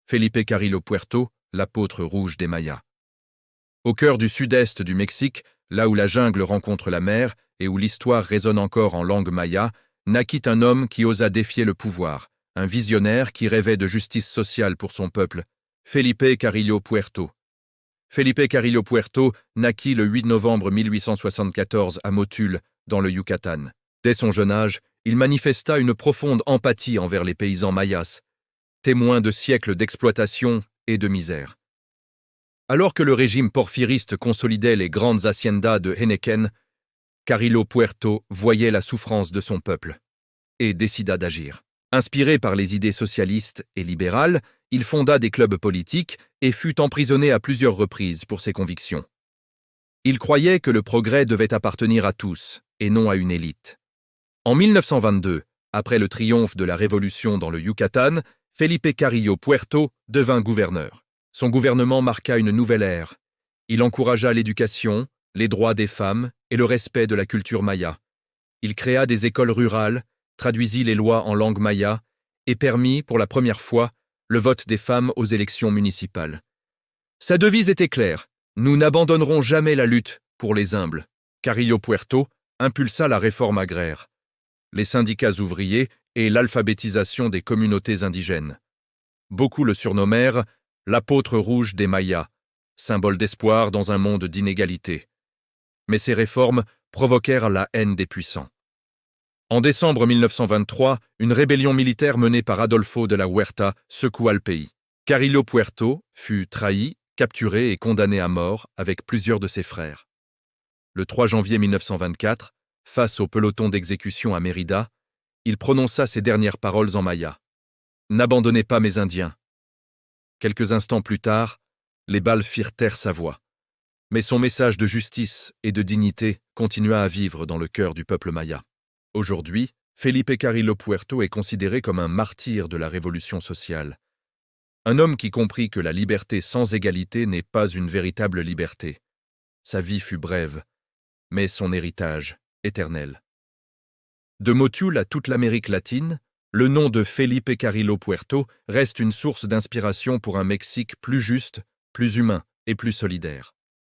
Felipe Carrillo Puerto, l'apôtre rouge des Mayas. Au cœur du sud-est du Mexique, là où la jungle rencontre la mer et où l'histoire résonne encore en langue maya, naquit un homme qui osa défier le pouvoir, un visionnaire qui rêvait de justice sociale pour son peuple, Felipe Carrillo Puerto. Felipe Carrillo Puerto naquit le 8 novembre 1874 à Motul, dans le Yucatan. Dès son jeune âge, il manifesta une profonde empathie envers les paysans mayas, témoins de siècles d'exploitation et de misère. Alors que le régime porfiriste consolidait les grandes haciendas de Henequen, Carrillo Puerto voyait la souffrance de son peuple et décida d'agir. Inspiré par les idées socialistes et libérales, il fonda des clubs politiques et fut emprisonné à plusieurs reprises pour ses convictions. Il croyait que le progrès devait appartenir à tous et non à une élite. En 1922, après le triomphe de la Révolution dans le Yucatan, Felipe Carrillo Puerto devint gouverneur. Son gouvernement marqua une nouvelle ère. Il encouragea l'éducation, les droits des femmes et le respect de la culture maya. Il créa des écoles rurales, traduisit les lois en langue maya et permit, pour la première fois, le vote des femmes aux élections municipales. Sa devise était claire: nous n'abandonnerons jamais la lutte pour les humbles. Carrillo Puerto impulsa la réforme agraire, les syndicats ouvriers et l'alphabétisation des communautés indigènes. Beaucoup le surnommèrent l'apôtre rouge des Mayas, symbole d'espoir dans un monde d'inégalité. Mais ces réformes provoquèrent la haine des puissants. En décembre 1923, une rébellion militaire menée par Adolfo de la Huerta secoua le pays. Carrillo Puerto fut trahi, capturé et condamné à mort avec plusieurs de ses frères. Le 3 janvier 1924, face au peloton d'exécution à Mérida, il prononça ses dernières paroles en maya. « N'abandonnez pas mes Indiens ». Quelques instants plus tard, les balles firent taire sa voix. Mais son message de justice et de dignité continua à vivre dans le cœur du peuple maya. Aujourd'hui, Felipe Carrillo Puerto est considéré comme un martyr de la révolution sociale. Un homme qui comprit que la liberté sans égalité n'est pas une véritable liberté. Sa vie fut brève, mais son héritage éternel. De Motul à toute l'Amérique latine, le nom de Felipe Carrillo Puerto reste une source d'inspiration pour un Mexique plus juste, plus humain et plus solidaire.